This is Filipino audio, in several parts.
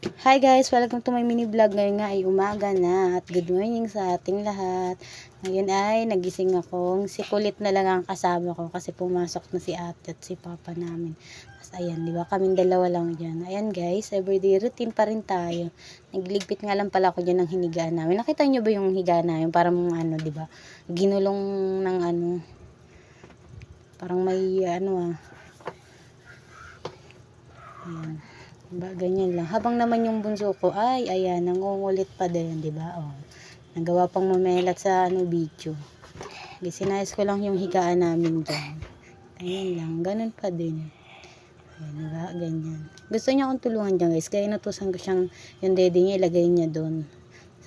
Hi guys! Welcome to my mini vlog. Ngayon nga ay umaga na at good morning sa ating lahat. Ngayon ay nagising akong si Kulit na lang ang kasama ko kasi pumasok na si ate at si papa namin. Tapos ayan, di ba? Kaming dalawa lang dyan. Ayan guys, everyday routine pa rin tayo. Nagligpit nga lang pala ako dyan ng hinigaan namin. Nakita nyo ba yung higaan namin? Parang ano, di ba? Ginulong ng ano. Parang may ano Ayan. Diba, ganyan lang. Habang naman yung bunso ko, ay, ayan, nangungulit pa din, di ba? Oh, nagawa pang mamelat sa ano, video. Sinayos ko lang yung higaan namin dyan. Ayan lang, ganun pa din. Ayan, diba? Ganyan. Gusto niya akong tulungan dyan, guys. Kaya inutusan ko siyang, yung daddy niya, ilagay niya doon.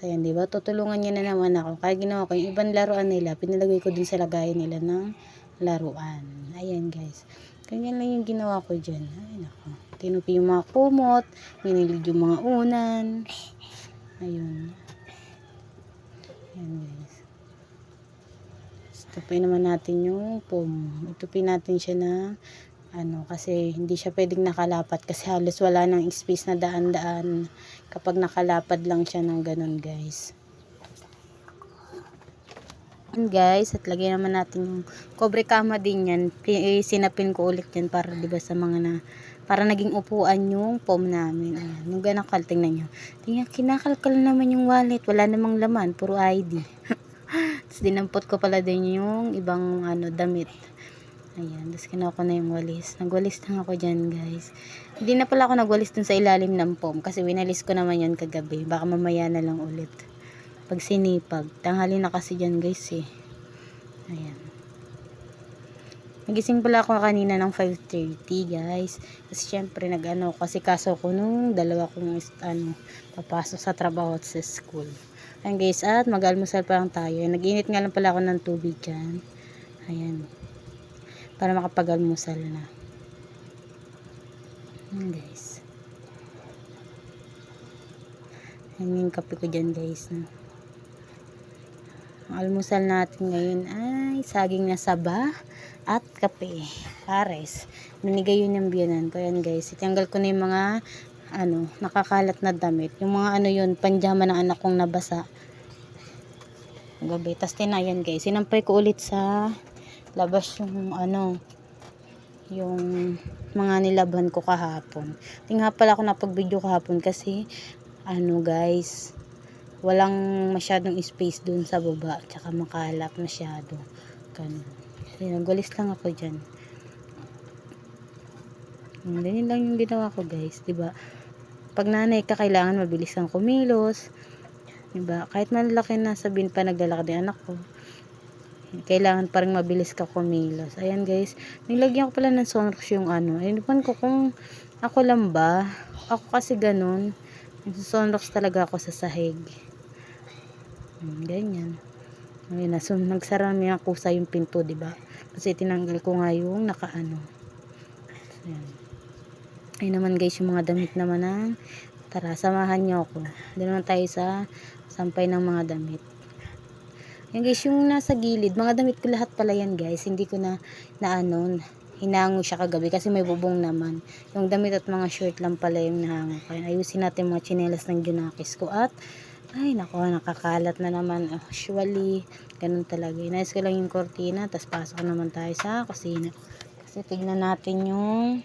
So, ayan, diba? Tutulungan niya na naman ako. Kaya ginawa ko, yung ibang laruan nila, pinalagay ko dun sa lagayan nila ng laruan. Ayan, guys. Ganyan lang yung ginawa ko dyan. Ayan ako. Tinupi yung mga kumot, ninilig yung mga unan. Ayun. Ayan guys. Itupin naman natin yung pom. Itupin natin siya na ano, kasi hindi siya pwedeng nakalapat kasi halos wala nang space na daan-daan kapag nakalapad lang siya ng ganun guys. Guys, at lagyan naman natin yung cobre kama din yan. Sinapin ko ulit yan para diba sa mga na para naging upuan yung pom namin. Ayan, yung ganakal, tingnan nyo. Tingnan, kinakalkal naman yung wallet. Wala namang laman, puro ID. Tapos dinampot ko pala din yung ibang ano, damit. Ayan, tapos kinuha ko na yung walis. Nagwalis lang ako dyan guys. Hindi na pala ako nagwalis dun sa ilalim ng pom kasi winalis ko naman yun kagabi. Baka mamaya na lang ulit. Pag sinipag. Tanghali na kasi dyan guys eh. Ayan. Nagising pala ako kanina ng 5:30 guys. Kasi syempre nag-ano kasi kaso ko nung dalawa kong ano, papasok sa trabaho at sa school. Ayan guys, at mag-almusal pa lang tayo. Nag-init nga lang pala ako ng tubig dyan. Ayan. Para makapag-almusal na. Ayan guys. Ayan yung kape ko dyan guys. No? Ang almusal natin ngayon ay saging na saba at kape. Pares. Binigay yun yung biyanan ko. Ayan guys. Itanggal ko na yung mga ano, nakakalat na damit. Yung mga ano yun, panjama ng anak kong nabasa. Gabi. Tapos tinayan guys. Sinampay ko ulit sa labas yung ano, yung mga nilaban ko kahapon. Tingnan pala ako napag-video kahapon kasi ano guys, walang masyadong space dun sa baba, tsaka makalap masyado ganun. Nagwalis lang ako dyan. Ganyan lang yung ginawa ko guys, diba? Pag nanay ka, kailangan mabilis kang kumilos, diba? Kahit malaki na, sabihin pa naglalakad yung anak ko, kailangan pa rin mabilis ka kumilos. Ayan guys, nilagyan ko pala ng sunrox yung ano, ayun ko kung ako lang ba, ako kasi ganun, sunrox talaga ako sa sahig. Ganyan. Ayun na, so nagsara niya kusa yung pinto, diba? Kasi tinanggal ko nga yung nakaano. Ayan. Ayun naman guys, yung mga damit naman ng tara, samahan nyo ako. Doon naman tayo sa sampay ng mga damit. Ayan guys, yung nasa gilid, mga damit ko lahat pala yan guys. Hindi ko na ano, hinango siya kagabi kasi may bubong naman. Yung damit at mga shirt lang pala yung nahango. Kaya ayusin natin mga tsinelas ng Junakis ko at ay nako, nakakalat na naman. Usually ganun talaga. Inayos ko lang yung kortina, tapos pasok naman tayo sa kusina. Kasi tignan natin yung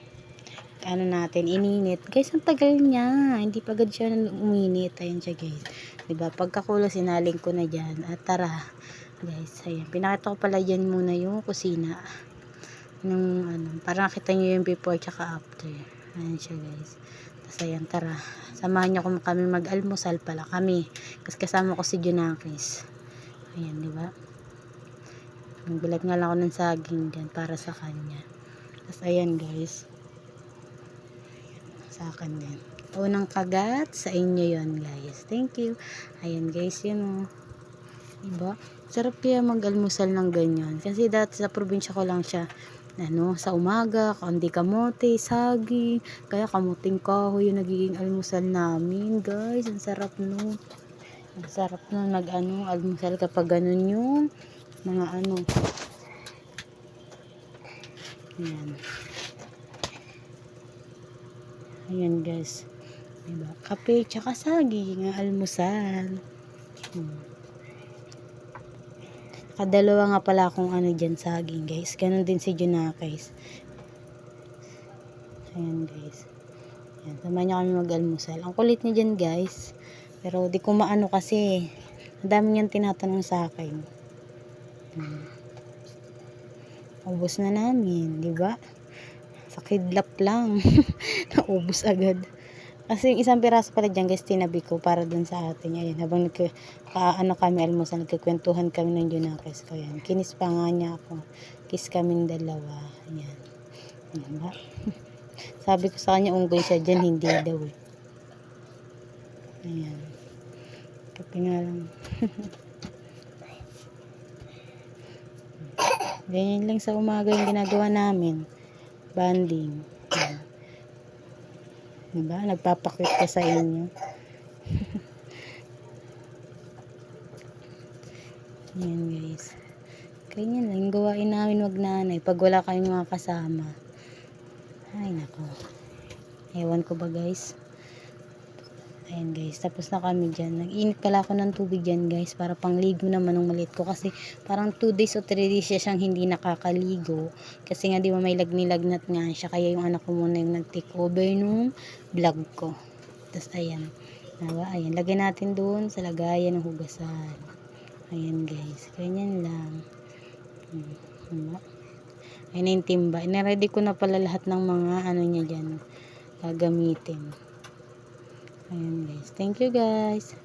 ano natin, ininit. Guys, ang tagal niya. Hindi pa agad siya uminit. Ayan siya guys. Diba? Pagkakulo, sinaling ko na dyan. At tara. Guys, ayan. Pinakita ko pala dyan muna yung kusina. Yung ano, para nakita nyo yung before tsaka after. Ayan siya guys. Tapos ayan, tara. Samahan nyo kami mag-almusal pala kami. Kasi kasama ko si Junakis. Ayan, diba? Nagbilat nga lang ako ng saging dyan para sa kanya. Tapos ayan guys. Sa akin din. Unang kagat sa inyo yon guys. Thank you. Ayan guys, yun o. Diba? Sarap kaya mag-almusal ng ganyan. Kasi dati sa probinsya ko lang siya ano, sa umaga, kandi kamote, saging, kaya kamuting kahoy yung nagiging almusal namin guys. Ang sarap nun. Ang sarap nun mag-ano, almusal kapag ganun yung mga ano. Ayan. Ayan guys. Diba? Kape tsaka saging, ang almusal. Kadalawa nga pala akong ano dyan saging guys. Ganon din si Junakis. Ayan guys. Ayan, samahan nyo kami mag-almusal. Ang kulit niya dyan guys. Pero di ko maano kasi. Ang dami niyang tinatanong sa akin. Ubus na namin, di ba? Sa kidlap lang. Naubos agad. Kasi yung isang piraso pala dyan guys, tinabi ko para dun sa atin. Ayan, habang ano kami almusal, nagkikwentuhan kami ng Junakis ko. Ayan, kinis pa nga niya ako. Kiss kaming dalawa. Ayan. Diba? Sabi ko sa kanya, unggoy siya dyan, hindi daw eh. Ayan. Kapi nga lang. Ganyan lang sa umaga yung ginagawa namin. Banding. Ayan. Diba? Nagpapakwit ka sa inyo. Ayan guys. Ganyan lang. Yung gawain namin wag nanay. Pag wala kayong mga kasama. Ay nako. Ewan ko ba guys. Ayan guys. Tapos na kami dyan. Nag-init pala ako ng tubig dyan guys. Para pangligo naman ng maliit ko. Kasi parang 2 days o 3 days siya siyang hindi nakakaligo. Kasi nga di ba may lagnat nga siya. Kaya yung anak ko muna yung nag-take over nung vlog ko. Tapos ayan. Diba? Ayan. Lagay natin doon sa lagayan ng hugasan. Ayan guys. Ganyan lang. Diba? Ayan na yung timba. Inaready ko na pala lahat ng mga ano niya dyan. Gagamitin. Ayan guys. Thank you guys.